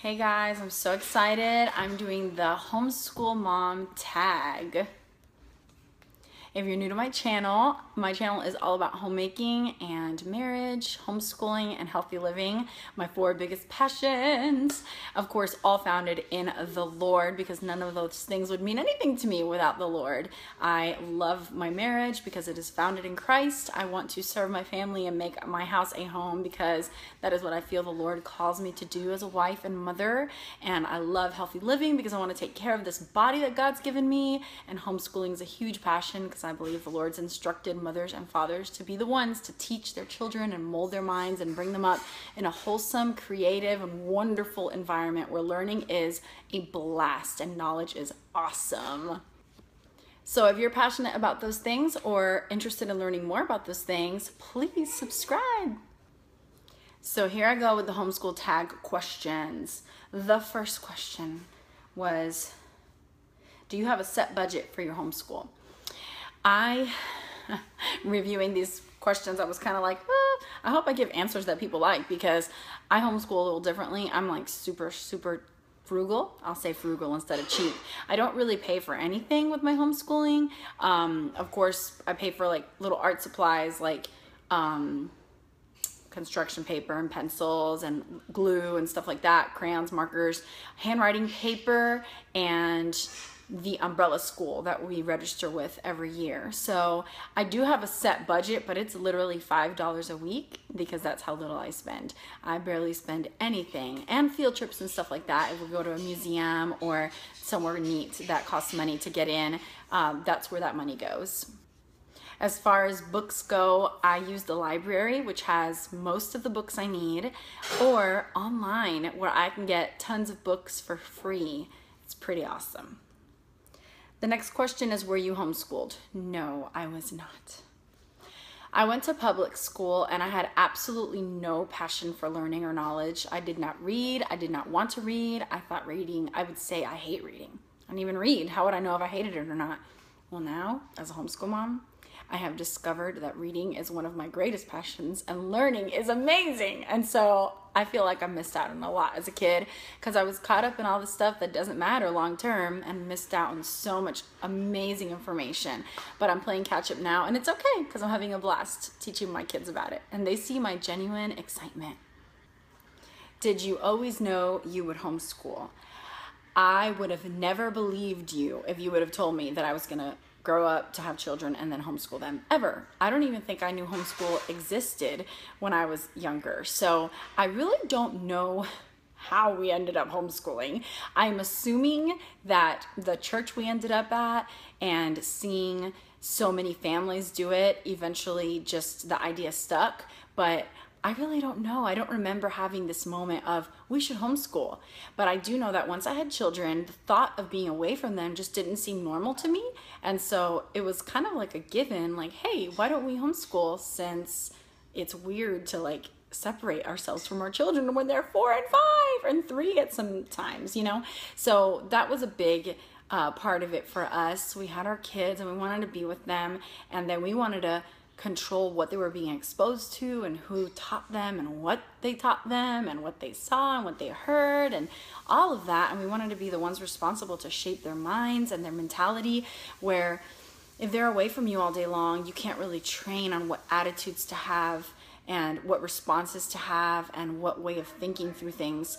Hey guys, I'm so excited. I'm doing the Homeschool Mom Tag. If you're new to my channel is all about homemaking and marriage, homeschooling, and healthy living. My 4 biggest passions, of course, all founded in the Lord, because none of those things would mean anything to me without the Lord. I love my marriage because it is founded in Christ. I want to serve my family and make my house a home because that is what I feel the Lord calls me to do as a wife and mother. And I love healthy living because I want to take care of this body that God's given me. And homeschooling is a huge passion because I believe the Lord's instructed mothers and fathers to be the ones to teach their children and mold their minds and bring them up in a wholesome, creative, and wonderful environment where learning is a blast and knowledge is awesome. So if you're passionate about those things or interested in learning more about those things, please subscribe. So here I go with the homeschool tag questions. The first question was, do you have a set budget for your homeschool? Reviewing these questions, I was kind of like, I hope I give answers that people like, because I homeschool a little differently. I'm like super frugal. I'll say frugal instead of cheap. I don't really pay for anything with my homeschooling. Of course, I pay for like little art supplies like construction paper and pencils and glue and stuff like that, crayons, markers, handwriting paper, and the umbrella school that we register with every year. So I do have a set budget, but it's literally $5 a week because that's how little I spend. I barely spend anything, and field trips and stuff like that. If we go to a museum or somewhere neat that costs money to get in, that's where that money goes. As far as books go, I use the library, which has most of the books I need, or online where I can get tons of books for free. It's pretty awesome. The next question is, were you homeschooled? No, I was not. I went to public school and I had absolutely no passion for learning or knowledge. I did not read. I did not want to read. I thought reading, I would say I hate reading. I don't even read. How would I know if I hated it or not? Well, now, as a homeschool mom, I have discovered that reading is one of my greatest passions and learning is amazing. And so I feel like I missed out on a lot as a kid because I was caught up in all the stuff that doesn't matter long term and missed out on so much amazing information. But I'm playing catch up now, and it's okay because I'm having a blast teaching my kids about it, and they see my genuine excitement. Did you always know you would homeschool? I would have never believed you if you would have told me that I was gonna grow up to have children and then homeschool them, ever. I don't even think I knew homeschool existed when I was younger. So I really don't know how we ended up homeschooling. I'm assuming that the church we ended up at and seeing so many families do it, eventually just the idea stuck. But I really don't know. I don't remember having this moment of, we should homeschool. But I do know that once I had children, the thought of being away from them just didn't seem normal to me. And so it was kind of like a given, like, hey, why don't we homeschool, since it's weird to like separate ourselves from our children when they're 4 and 5 and 3 at some times, you know? So that was a big part of it for us. We had our kids and we wanted to be with them, and then we wanted to control what they were being exposed to and who taught them and what they taught them and what they saw and what they heard and all of that. And we wanted to be the ones responsible to shape their minds and their mentality, where if they're away from you all day long, you can't really train on what attitudes to have and what responses to have and what way of thinking through things,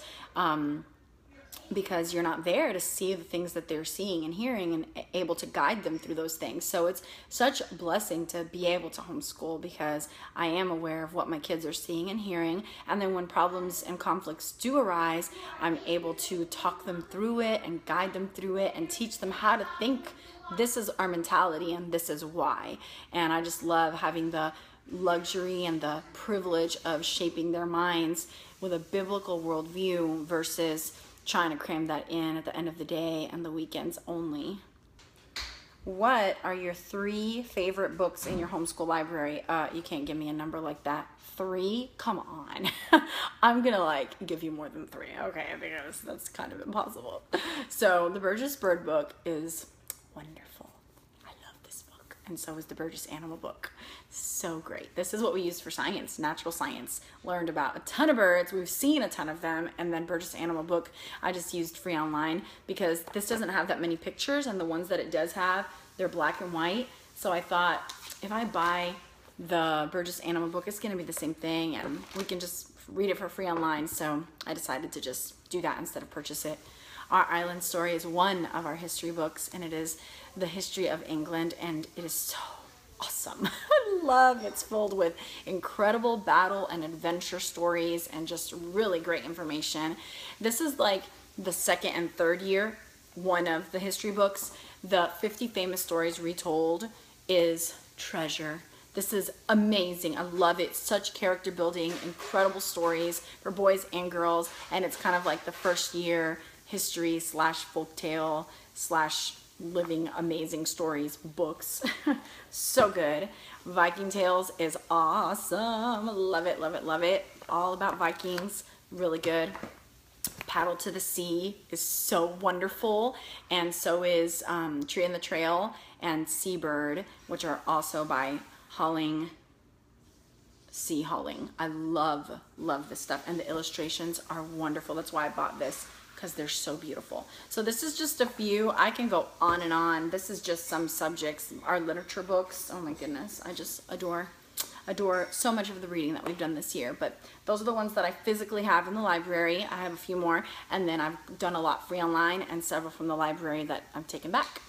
because you're not there to see the things that they're seeing and hearing and able to guide them through those things. So it's such a blessing to be able to homeschool because I am aware of what my kids are seeing and hearing. And then when problems and conflicts do arise, I'm able to talk them through it and guide them through it and teach them how to think. This is our mentality and this is why. And I just love having the luxury and the privilege of shaping their minds with a biblical worldview versus trying to cram that in at the end of the day and the weekends only. What are your 3 favorite books in your homeschool library? You can't give me a number like that. 3? Come on. I'm gonna like give you more than 3. Okay, I think that's kind of impossible. So the Burgess Bird book is wonderful. I love this book. and so is the Burgess Animal book. So great. This is what we use for science, natural science. Learned about a ton of birds. We've seen a ton of them. And then Burgess Animal book, I just used free online because this doesn't have that many pictures, and the ones that it does have, they're black and white. So I thought, if I buy the Burgess Animal book, it's going to be the same thing, and we can just read it for free online. So I decided to just do that instead of purchase it. Our Island Story is one of our history books, and it is the history of England, and it is so awesome. I love it's filled with incredible battle and adventure stories and just really great information. This is like the second and third year one of the history books. The 50 Famous Stories Retold is treasure. This is amazing. I love it. Such character building, incredible stories for boys and girls, and it's kind of like the first year history slash folktale slash living amazing stories books. So good. Viking Tales is awesome. Love it, love it, love it. All about Vikings. Really good. Paddle to the Sea is so wonderful, and so is Tree in the Trail and Seabird, which are also by C. Holling. I love this stuff, and the illustrations are wonderful. That's why I bought this, because they're so beautiful. So this is just a few. I can go on and on. This is just some subjects. Our literature books, oh my goodness, I just adore so much of the reading that we've done this year. But those are the ones that I physically have in the library. I have a few more, and then I've done a lot free online and several from the library that I've taken back.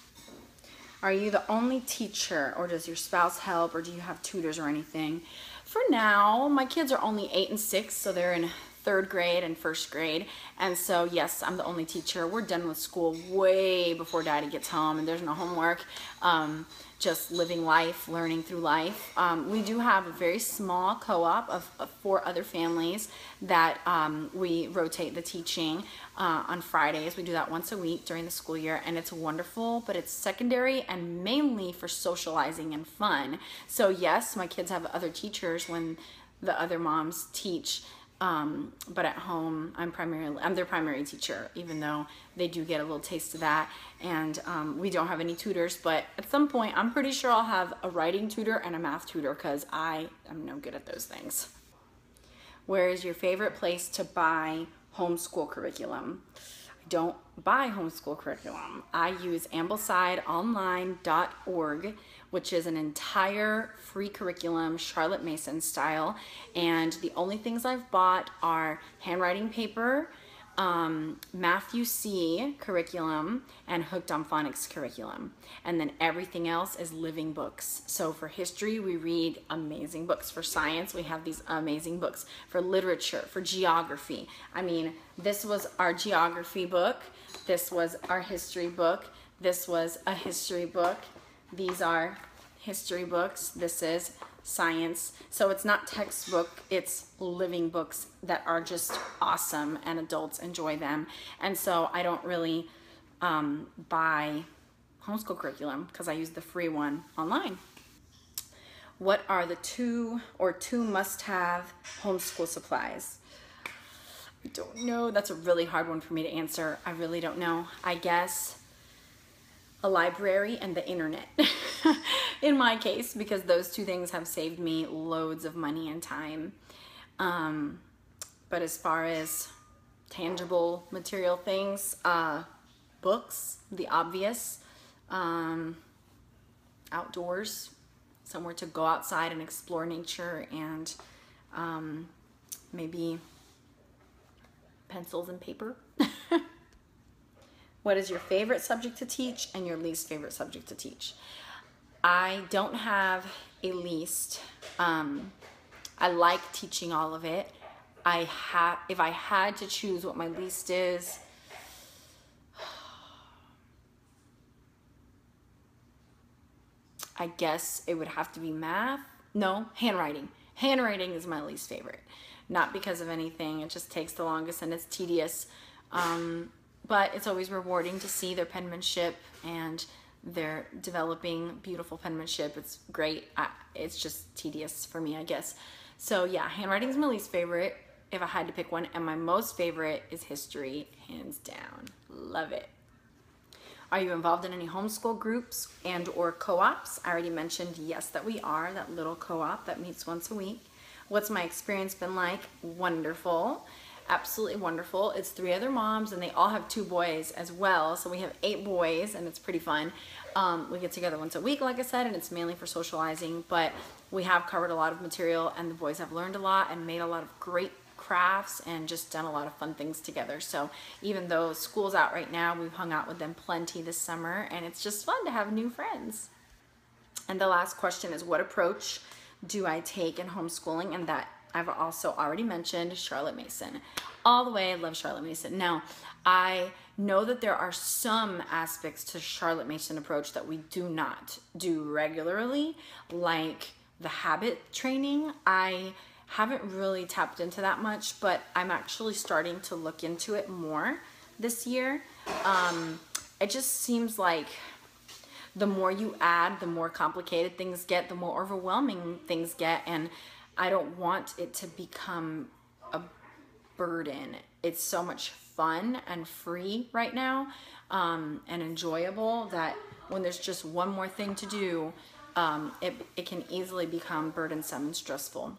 Are you the only teacher, or does your spouse help, or do you have tutors or anything? For now, my kids are only 8 and 6, so they're in 3rd grade and 1st grade, and so yes, I'm the only teacher. We're done with school way before Daddy gets home, and there's no homework. Just living life, learning through life. We do have a very small co-op of 4 other families that we rotate the teaching on Fridays. We do that once a week during the school year, and it's wonderful, but it's secondary and mainly for socializing and fun. So yes, my kids have other teachers when the other moms teach, but at home I'm their primary teacher, even though they do get a little taste of that. And we don't have any tutors, but at some point I'm pretty sure I'll have a writing tutor and a math tutor, because I am no good at those things. Where is your favorite place to buy homeschool curriculum? I don't buy homeschool curriculum. I use AmblesideOnline.org, which is an entire free curriculum, Charlotte Mason style. And the only things I've bought are handwriting paper, Matthew C. curriculum, and Hooked on Phonics curriculum. And then everything else is living books. So for history, we read amazing books. For science, we have these amazing books. For literature, for geography. I mean, this was our geography book. This was our history book. This was a history book. These are history books. This is science. So it's not textbook, it's living books that are just awesome, and adults enjoy them. And so I don't really buy homeschool curriculum, because I use the free one online. What are the two must-have homeschool supplies? I don't know. That's a really hard one for me to answer. I really don't know. I guess a library and the internet in my case, because those 2 things have saved me loads of money and time. But as far as tangible material things, books, the obvious, outdoors, somewhere to go outside and explore nature, and maybe pencils and paper. What is your favorite subject to teach and your least favorite subject to teach? I don't have a least. I like teaching all of it. If I had to choose what my least is, I guess it would have to be math. No, handwriting. Handwriting is my least favorite. Not because of anything, it just takes the longest and it's tedious. But it's always rewarding to see their penmanship, and they're developing beautiful penmanship. It's great. It's just tedious for me, I guess. So yeah, handwriting is my least favorite if I had to pick one, and my most favorite is history, hands down. Love it. Are you involved in any homeschool groups and or co-ops? I already mentioned yes that we are, that little co-op that meets once a week. What's my experience been like? Wonderful. Absolutely wonderful. It's 3 other moms and they all have 2 boys as well. So we have 8 boys and it's pretty fun. We get together once a week, like I said, and it's mainly for socializing, but we have covered a lot of material and the boys have learned a lot and made a lot of great crafts and just done a lot of fun things together. So even though school's out right now, we've hung out with them plenty this summer and it's just fun to have new friends. And the last question is, what approach do I take in homeschooling? And that I've also already mentioned, Charlotte Mason. All the way, I love Charlotte Mason. Now, I know that there are some aspects to Charlotte Mason approach that we do not do regularly, like the habit training. I haven't really tapped into that much, but I'm actually starting to look into it more this year. It just seems like the more you add, the more complicated things get, the more overwhelming things get, and I don't want it to become a burden. It's so much fun and free right now, and enjoyable, that when there's just one more thing to do, it can easily become burdensome and stressful.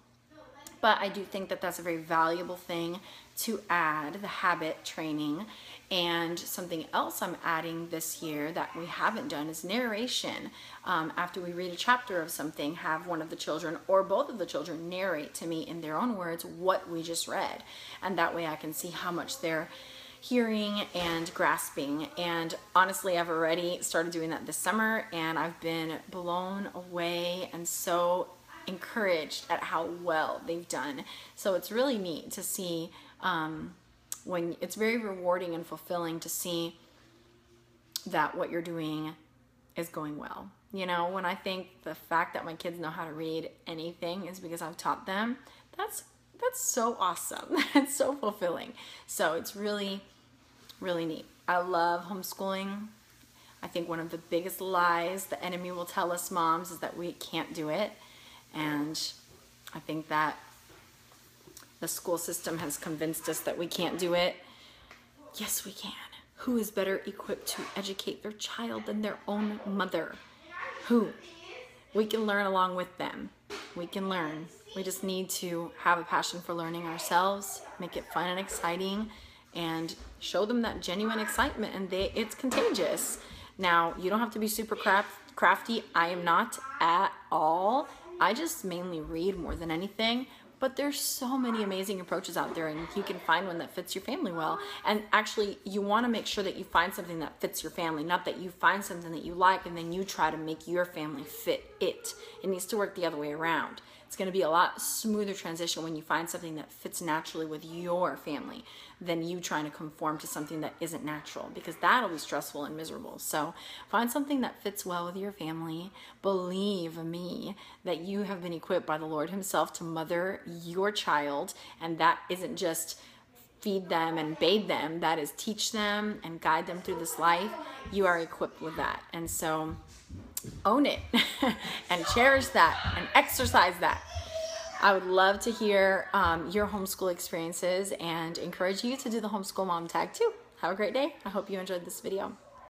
But I do think that that's a very valuable thing to add, the habit training. And something else I'm adding this year that we haven't done is narration. After we read a chapter of something, have one of the children or both of the children narrate to me in their own words what we just read. And that way I can see how much they're hearing and grasping. And honestly, I've already started doing that this summer and I've been blown away and so encouraged at how well they've done. So it's really neat to see, when it's very rewarding and fulfilling to see that what you're doing is going well. You know, when I think the fact that my kids know how to read anything is because I've taught them, that's so awesome. It's so fulfilling. So it's really, really neat. I love homeschooling. I think one of the biggest lies the enemy will tell us moms is that we can't do it. And I think that the school system has convinced us that we can't do it. Yes, we can. Who is better equipped to educate their child than their own mother? Who? We can learn along with them. We can learn. We just need to have a passion for learning ourselves, make it fun and exciting, and show them that genuine excitement, and it's contagious. Now, you don't have to be super crafty. I am not at all. I just mainly read more than anything, but there's so many amazing approaches out there and you can find one that fits your family well. And actually, you want to make sure that you find something that fits your family, not that you find something that you like and then you try to make your family fit it. It needs to work the other way around. It's going to be a lot smoother transition when you find something that fits naturally with your family than you trying to conform to something that isn't natural, because that'll be stressful and miserable. So find something that fits well with your family. Believe me that you have been equipped by the Lord himself to mother your child, and that isn't just feed them and bathe them, that is teach them and guide them through this life. You are equipped with that. And so own it and cherish that and exercise that. I would love to hear your homeschool experiences and encourage you to do the Homeschool Mom Tag too. Have a great day. I hope you enjoyed this video.